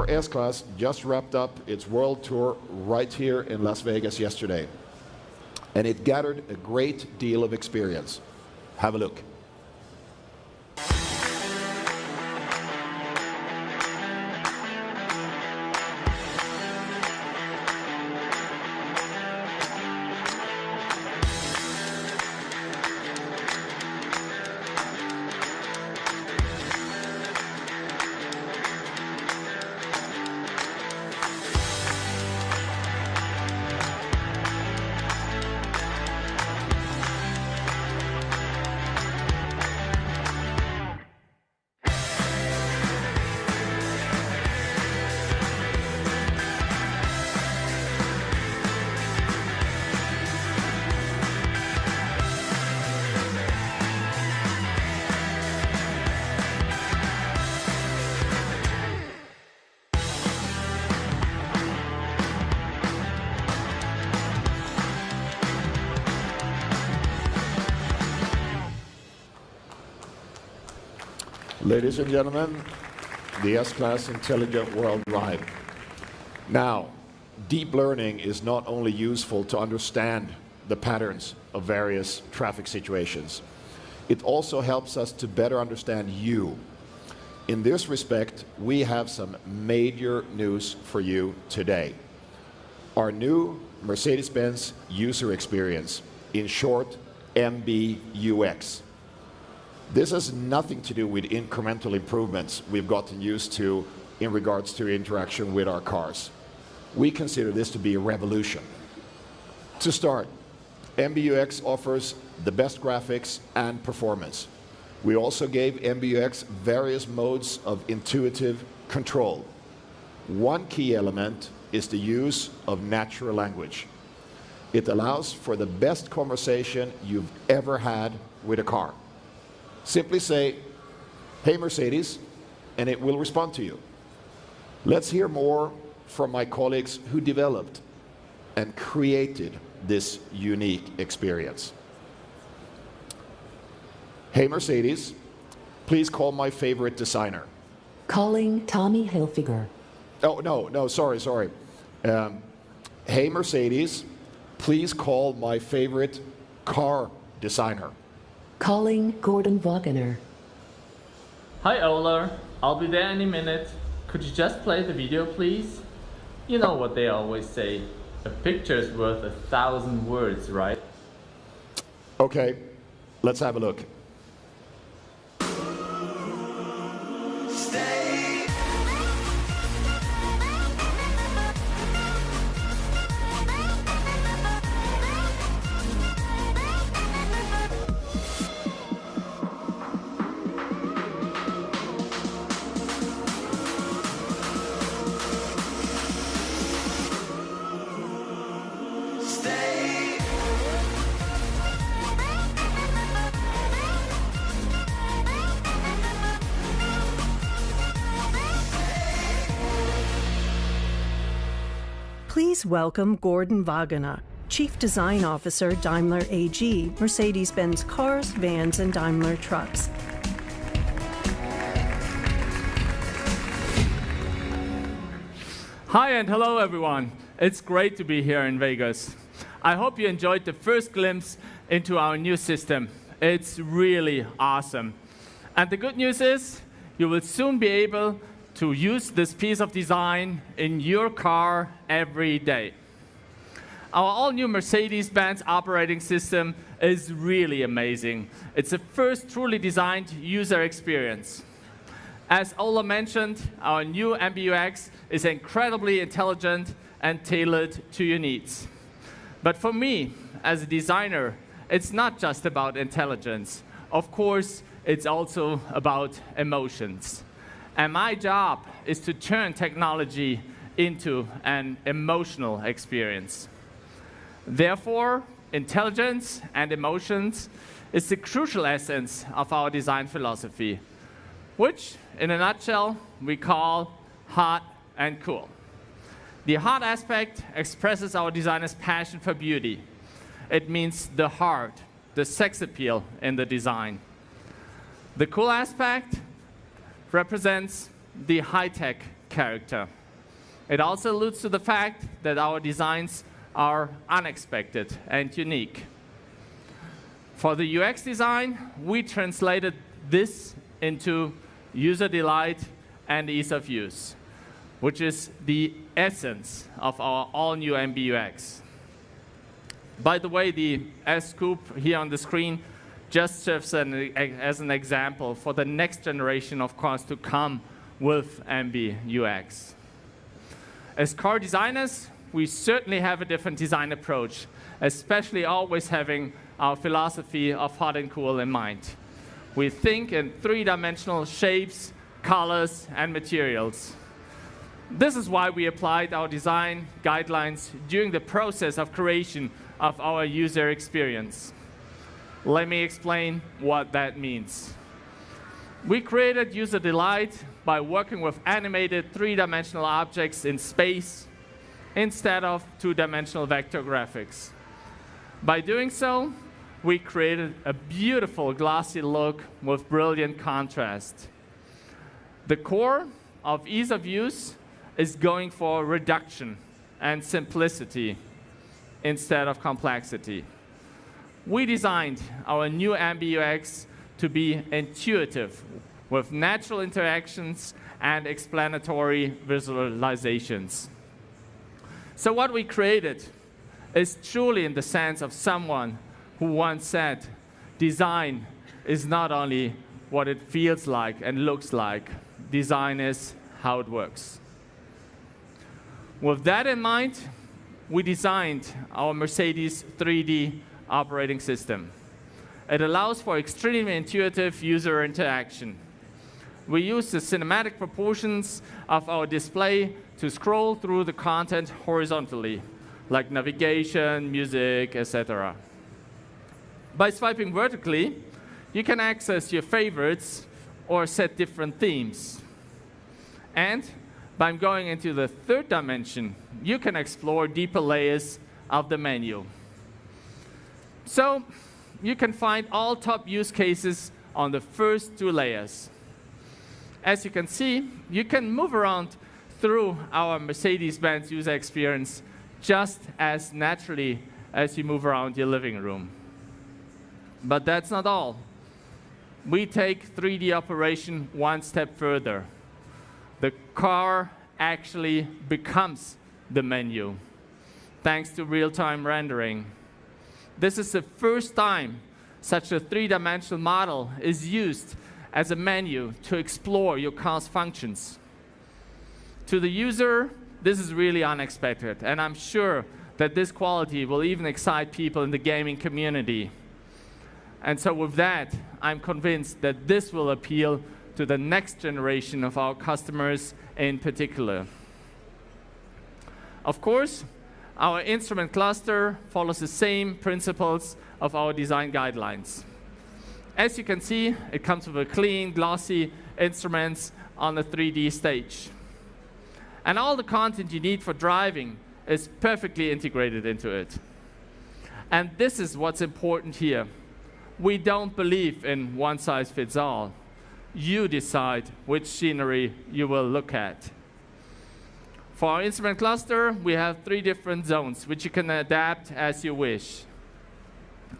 Our S-Class just wrapped up its world tour right here in Las Vegas yesterday. And it gathered a great deal of experience. Have a look. Ladies and gentlemen, the S-Class Intelligent World Ride. Now, deep learning is not only useful to understand the patterns of various traffic situations, it also helps us to better understand you. In this respect, we have some major news for you today. Our new Mercedes-Benz user experience, in short, MBUX. This has nothing to do with incremental improvements we've gotten used to in regards to interaction with our cars. We consider this to be a revolution. To start, MBUX offers the best graphics and performance. We also gave MBUX various modes of intuitive control. One key element is the use of natural language. It allows for the best conversation you've ever had with a car. Simply say, "Hey Mercedes," and it will respond to you. Let's hear more from my colleagues who developed and created this unique experience. "Hey Mercedes, please call my favorite designer." Calling Tommy Hilfiger. Oh, no, sorry. "Hey Mercedes, please call my favorite car designer." Calling Gordon Wagner. Hi Ola, I'll be there any minute. Could you just play the video, please? You know what they always say, a picture's worth 1,000 words, right? Okay, let's have a look. Please welcome Gordon Wagner, Chief Design Officer, Daimler AG, Mercedes-Benz Cars, Vans, and Daimler Trucks. Hi and hello everyone. It's great to be here in Vegas. I hope you enjoyed the first glimpse into our new system. It's really awesome. And the good news is, you will soon be able to use this piece of design in your car every day. Our all-new Mercedes-Benz operating system is really amazing. It's the first truly designed user experience. As Ola mentioned, our new MBUX is incredibly intelligent and tailored to your needs. But for me, as a designer, it's not just about intelligence. Of course, it's also about emotions. And my job is to turn technology into an emotional experience. Therefore, intelligence and emotions is the crucial essence of our design philosophy, which, in a nutshell, we call hot and cool. The hot aspect expresses our designers' passion for beauty. It means the heart, the sex appeal in the design. The cool aspect represents the high-tech character. It also alludes to the fact that our designs are unexpected and unique. For the UX design, we translated this into user delight and ease of use, which is the essence of our all-new MBUX. By the way, the S-Coupe here on the screen just serves as an example for the next generation of cars to come with MBUX. As car designers, we certainly have a different design approach, especially always having our philosophy of hot and cool in mind. We think in three-dimensional shapes, colors, and materials. This is why we applied our design guidelines during the process of creation of our user experience. Let me explain what that means. We created user delight by working with animated three-dimensional objects in space instead of two-dimensional vector graphics. By doing so, we created a beautiful glossy look with brilliant contrast. The core of ease of use is going for reduction and simplicity instead of complexity. We designed our new MBUX to be intuitive with natural interactions and explanatory visualizations. So what we created is truly in the sense of someone who once said, design is not only what it feels like and looks like, design is how it works. With that in mind, we designed our Mercedes 3D operating system. It allows for extremely intuitive user interaction. We use the cinematic proportions of our display to scroll through the content horizontally, like navigation, music, etc. By swiping vertically, you can access your favorites or set different themes. And by going into the third dimension, you can explore deeper layers of the menu. So you can find all top use cases on the first two layers. As you can see, you can move around through our Mercedes-Benz user experience just as naturally as you move around your living room. But that's not all. We take 3D operation one step further. The car actually becomes the menu, thanks to real-time rendering. This is the first time such a three-dimensional model is used as a menu to explore your car's functions. To the user, this is really unexpected, and I'm sure that this quality will even excite people in the gaming community. And so with that, I'm convinced that this will appeal to the next generation of our customers in particular. Of course, our instrument cluster follows the same principles of our design guidelines. As you can see, it comes with a clean, glossy instruments on the 3D stage. And all the content you need for driving is perfectly integrated into it. And this is what's important here. We don't believe in one size fits all. You decide which scenery you will look at. For our instrument cluster, we have 3 different zones, which you can adapt as you wish.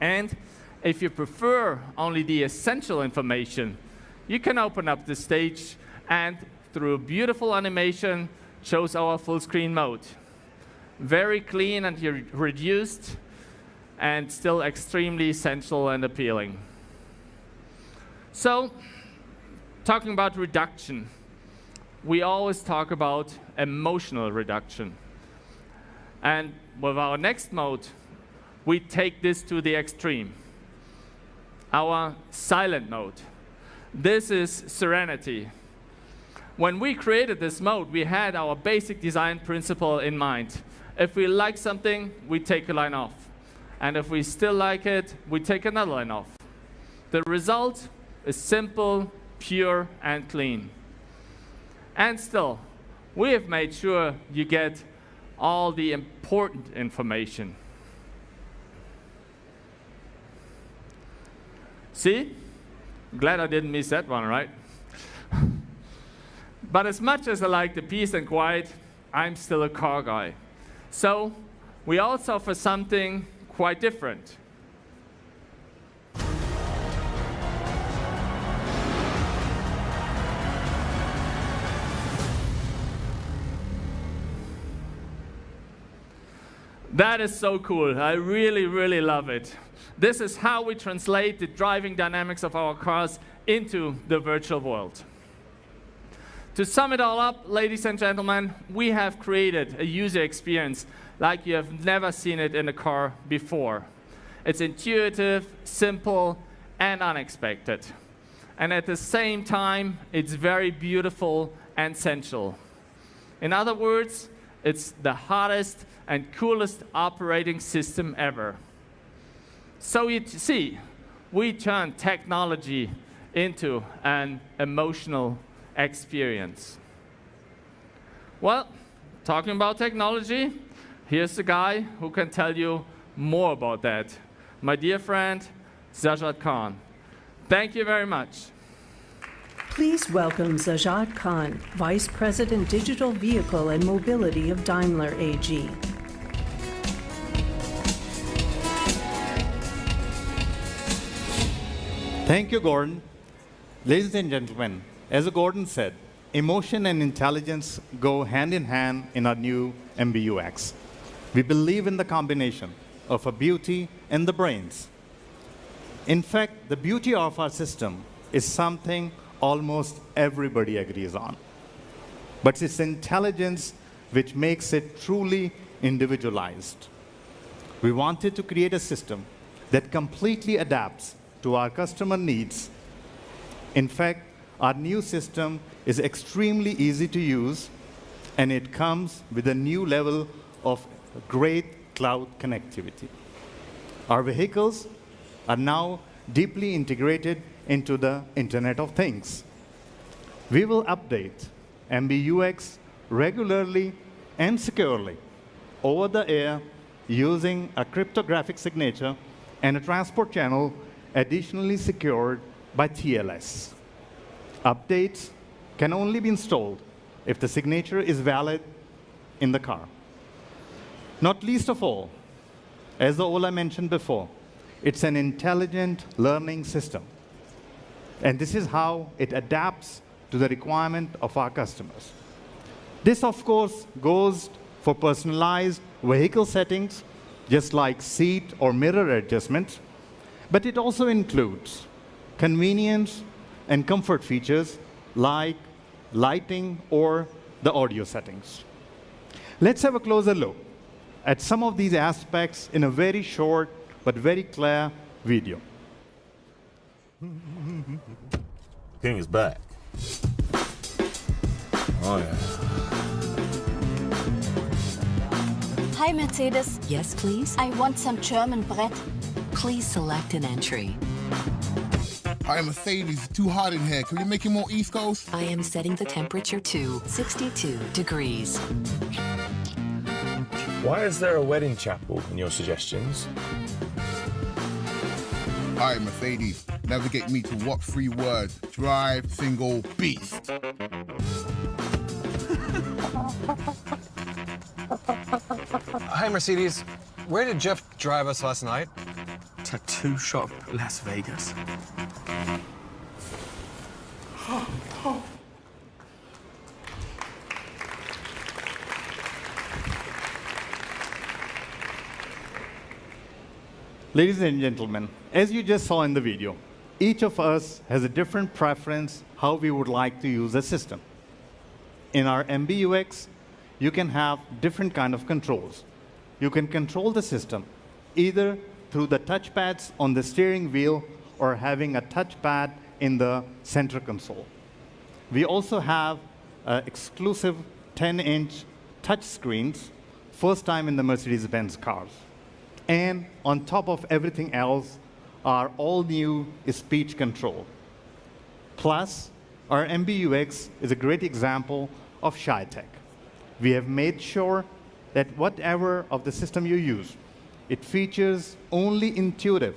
And if you prefer only the essential information, you can open up the stage and, through beautiful animation, shows our full screen mode. Very clean and reduced, and still extremely essential and appealing. So, talking about reduction, we always talk about emotional reduction. And with our next mode, we take this to the extreme. Our silent mode. This is serenity. When we created this mode, we had our basic design principle in mind. If we like something, we take a line off. And if we still like it, we take another line off. The result is simple, pure, and clean. And still, we have made sure you get all the important information. See? Glad I didn't miss that one, right? But as much as I like the peace and quiet, I'm still a car guy. So we also offer something quite different. That is so cool. I really, really love it. This is how we translate the driving dynamics of our cars into the virtual world. To sum it all up, ladies and gentlemen, we have created a user experience like you have never seen it in a car before. It's intuitive, simple, and unexpected. And at the same time, it's very beautiful and sensual. In other words, it's the hottest and coolest operating system ever. So you see, we turn technology into an emotional experience. Well, talking about technology, here's the guy who can tell you more about that. My dear friend, Sajjad Khan. Thank you very much. Please welcome Sajjad Khan, Vice President Digital Vehicle and Mobility of Daimler AG. Thank you, Gordon. Ladies and gentlemen, as Gordon said, emotion and intelligence go hand in hand in our new MBUX. We believe in the combination of a beauty and the brains. In fact, the beauty of our system is something almost everybody agrees on. But it's intelligence which makes it truly individualized. We wanted to create a system that completely adapts to our customer needs. In fact, our new system is extremely easy to use, and it comes with a new level of great cloud connectivity. Our vehicles are now deeply integrated into the Internet of Things. We will update MBUX regularly and securely over the air using a cryptographic signature and a transport channel additionally secured by TLS. Updates can only be installed if the signature is valid in the car. Not least of all, as Ola mentioned before, it's an intelligent learning system. And this is how it adapts to the requirement of our customers. This, of course, goes for personalized vehicle settings, just like seat or mirror adjustments, but it also includes convenience and comfort features like lighting or the audio settings. Let's have a closer look at some of these aspects in a very short but very clear video. King is back. Oh, yeah. Hi, Mercedes. Yes, please. I want some German bread. Please select an entry. Hi, Mercedes. Too hot in here. Can we make it more East Coast? I am setting the temperature to 62 degrees. Why is there a wedding chapel in your suggestions? Hi, Mercedes. Navigate me to what 3 words? Drive, single, beast. Hi, Mercedes. Where did Jeff drive us last night? Tattoo shop, Las Vegas. Ladies and gentlemen, as you just saw in the video, each of us has a different preference how we would like to use the system. In our MBUX, you can have different kind of controls. You can control the system either through the touchpads on the steering wheel or having a touchpad in the center console. We also have exclusive 10-inch touch screens, first time in the Mercedes-Benz cars. And on top of everything else, our all-new speech control. Plus, our MBUX is a great example of ShyTech. We have made sure that whatever of the system you use, it features only intuitive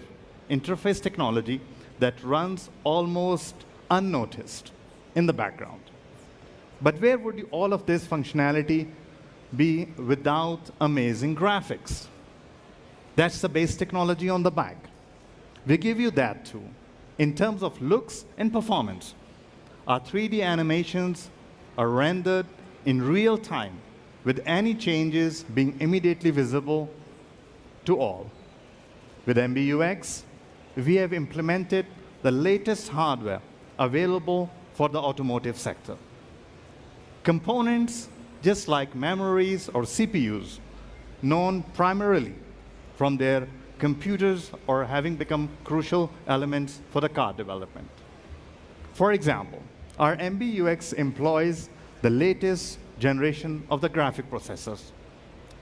interface technology that runs almost unnoticed in the background. But where would all of this functionality be without amazing graphics. That's the base technology on the back. We give you that too. In terms of looks and performance, our 3D animations are rendered in real time, with any changes being immediately visible to all. With MBUX, we have implemented the latest hardware available for the automotive sector. Components, just like memories or CPUs, known primarily from their computers or having become crucial elements for the car development. For example, our MBUX employs the latest generation of the graphic processors.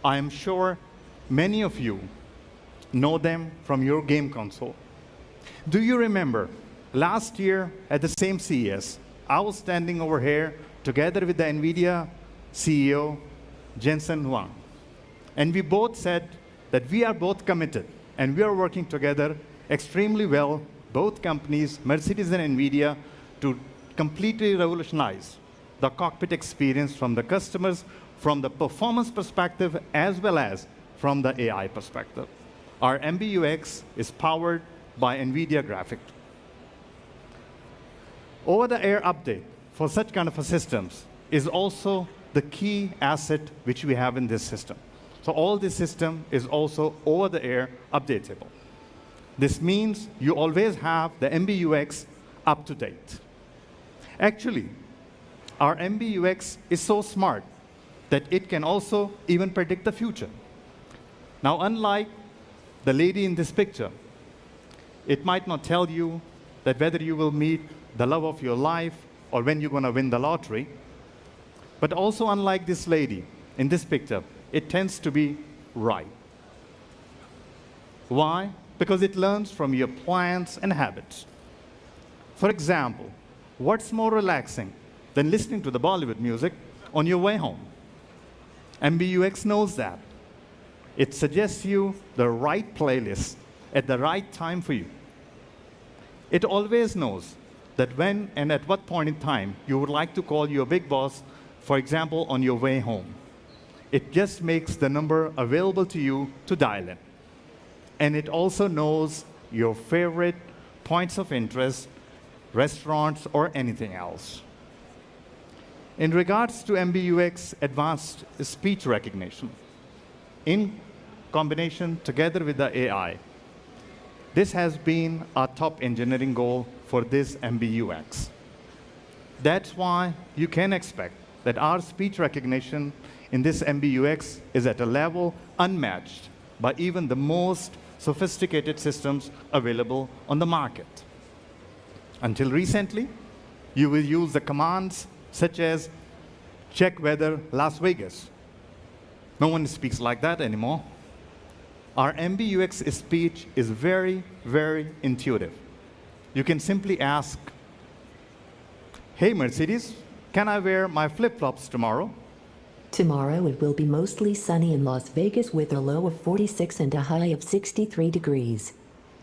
I am sure many of you know them from your game console. Do you remember last year at the same CES, I was standing over here together with the NVIDIA CEO, Jensen Huang. And we both said that we are both committed and we are working together extremely well, both companies, Mercedes and NVIDIA, to completely revolutionize the cockpit experience from the customers, from the performance perspective, as well as from the AI perspective. Our MBUX is powered by NVIDIA graphics. Over-the-air update for such kind of systems is also the key asset which we have in this system. So all this system is also over-the-air updatable. This means you always have the MBUX up to date. Actually, our MBUX is so smart that it can also even predict the future. Now, unlike the lady in this picture, it might not tell you that whether you will meet the love of your life or when you're going to win the lottery. But also, unlike this lady in this picture, it tends to be right. Why? Because it learns from your plans and habits. For example, what's more relaxing than listening to the Bollywood music on your way home? MBUX knows that. It suggests you the right playlist at the right time for you. It always knows that when and at what point in time you would like to call your big boss, for example, on your way home. It just makes the number available to you to dial in. And it also knows your favorite points of interest, restaurants, or anything else. In regards to MBUX advanced speech recognition, in combination together with the AI, this has been our top engineering goal for this MBUX. That's why you can expect that our speech recognition in this MBUX is at a level unmatched by even the most sophisticated systems available on the market. Until recently, you will use the commands such as check weather Las Vegas. No one speaks like that anymore. Our MBUX speech is very, very intuitive. You can simply ask, hey Mercedes, can I wear my flip-flops tomorrow? Tomorrow it will be mostly sunny in Las Vegas with a low of 46 and a high of 63 degrees.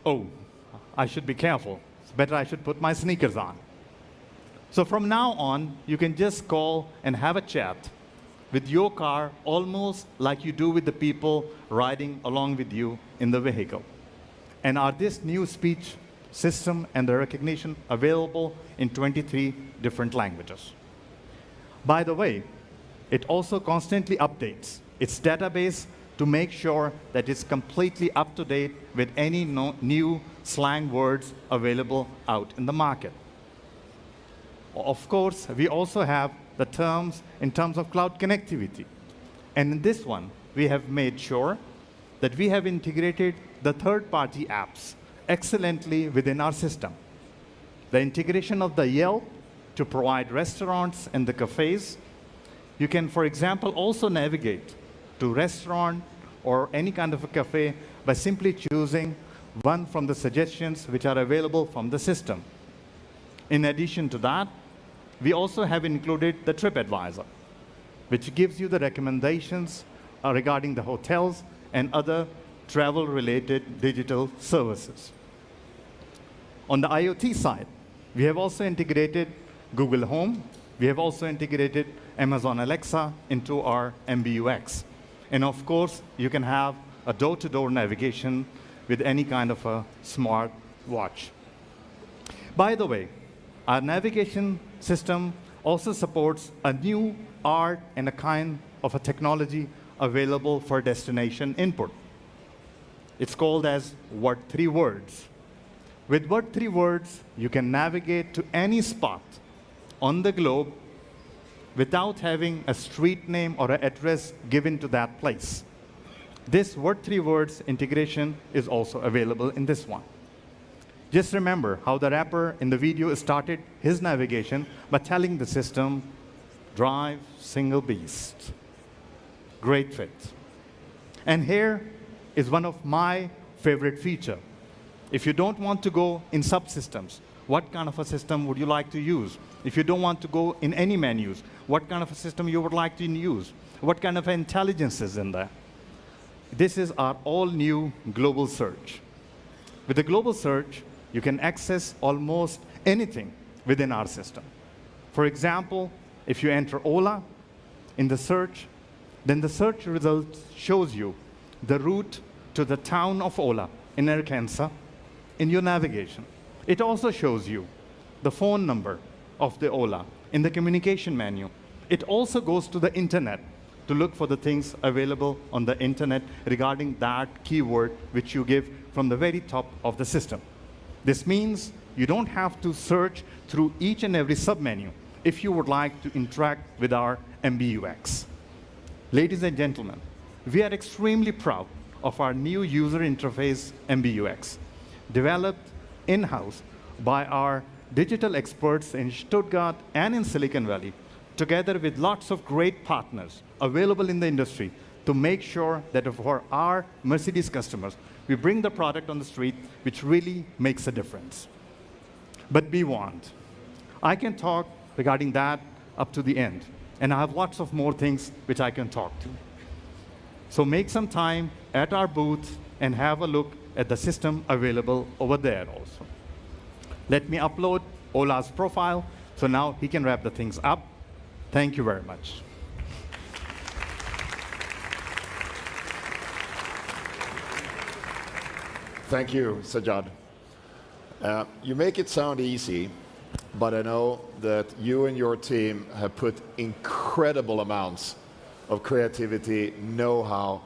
Oh, I should be careful. It's better I should put my sneakers on. So from now on, you can just call and have a chat with your car almost like you do with the people riding along with you in the vehicle. And are this new speech system and the recognition available in 23 different languages. By the way, it also constantly updates its database to make sure that it's completely up to date with any new slang words available out in the market. Of course, we also have the terms in terms of cloud connectivity. And in this one, we have made sure that we have integrated the third-party apps excellently within our system. The integration of the Yelp to provide restaurants and the cafes. You can, for example, also navigate to restaurant or any kind of a cafe by simply choosing one from the suggestions which are available from the system. In addition to that, we also have included the TripAdvisor, which gives you the recommendations regarding the hotels and other travel-related digital services. On the IoT side, we have also integrated Google Home, We have also integrated Amazon Alexa into our MBUX. And of course, you can have a door-to-door navigation with any kind of a smart watch. By the way, our navigation system also supports a new art and a kind of a technology available for destination input. It's called as What 3 Words. With What 3 Words, you can navigate to any spot on the globe without having a street name or an address given to that place. This What 3 Words integration is also available in this one. Just remember how the rapper in the video started his navigation by telling the system, drive single beast. Great fit. And here is one of my favorite features. If you don't want to go in subsystems, what kind of a system would you like to use? If you don't want to go in any menus, what kind of a system you would like to use? What kind of intelligence is in there? This is our all-new global search. With the global search, you can access almost anything within our system. For example, if you enter Ola in the search, then the search result shows you the route to the town of Ola in Arkansas in your navigation. It also shows you the phone number of the Ola in the communication menu. It also goes to the internet to look for the things available on the internet regarding that keyword which you give from the very top of the system. This means you don't have to search through each and every submenu if you would like to interact with our MBUX. Ladies and gentlemen, we are extremely proud of our new user interface MBUX, developed in-house by our digital experts in Stuttgart and in Silicon Valley, together with lots of great partners available in the industry to make sure that for our Mercedes customers, we bring the product on the street which really makes a difference. But be warned, I can talk regarding that up to the end, and I have lots of more things which I can talk to. So make some time at our booth and have a look at the system available over there also. Let me upload Ola's profile, so now he can wrap the things up. Thank you very much. Thank you, Sajjad. You make it sound easy, but I know that you and your team have put incredible amounts of creativity, know-how,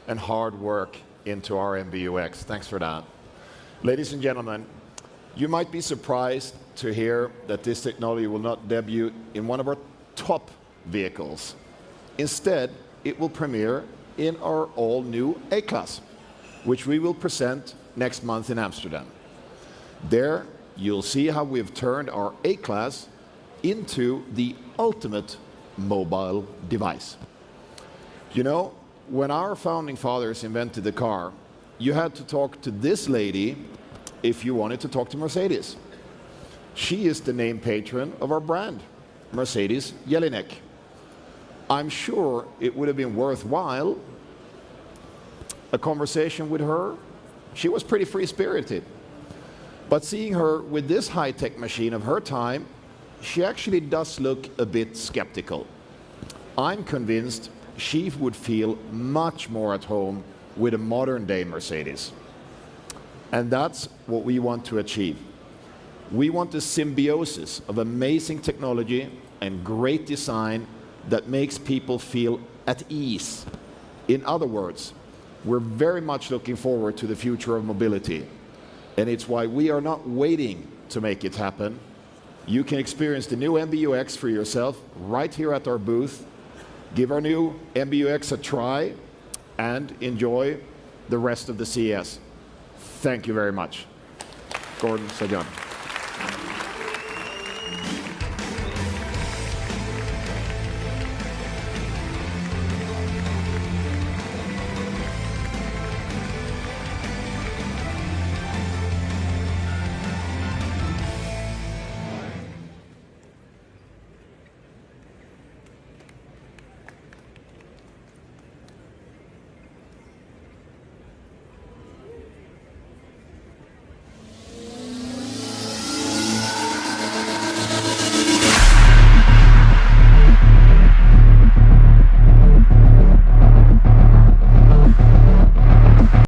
and hard work into our MBUX. Thanks for that. Ladies and gentlemen, you might be surprised to hear that this technology will not debut in one of our top vehicles. Instead, it will premiere in our all-new A-Class, which we will present next month in Amsterdam. There, you'll see how we've turned our A-Class into the ultimate mobile device. You know, when our founding fathers invented the car, you had to talk to this lady if you wanted to talk to Mercedes. She is the name patron of our brand, Mercedes Jelinek. I'm sure it would have been worthwhile a conversation with her. She was pretty free-spirited. But seeing her with this high-tech machine of her time, she actually does look a bit skeptical. I'm convinced she would feel much more at home with a modern-day Mercedes. And that's what we want to achieve. We want a symbiosis of amazing technology and great design that makes people feel at ease. In other words, we're very much looking forward to the future of mobility. And it's why we are not waiting to make it happen. You can experience the new MBUX for yourself right here at our booth. Give our new MBUX a try and enjoy the rest of the CES. Thank you very much. Gordon, Sajjad.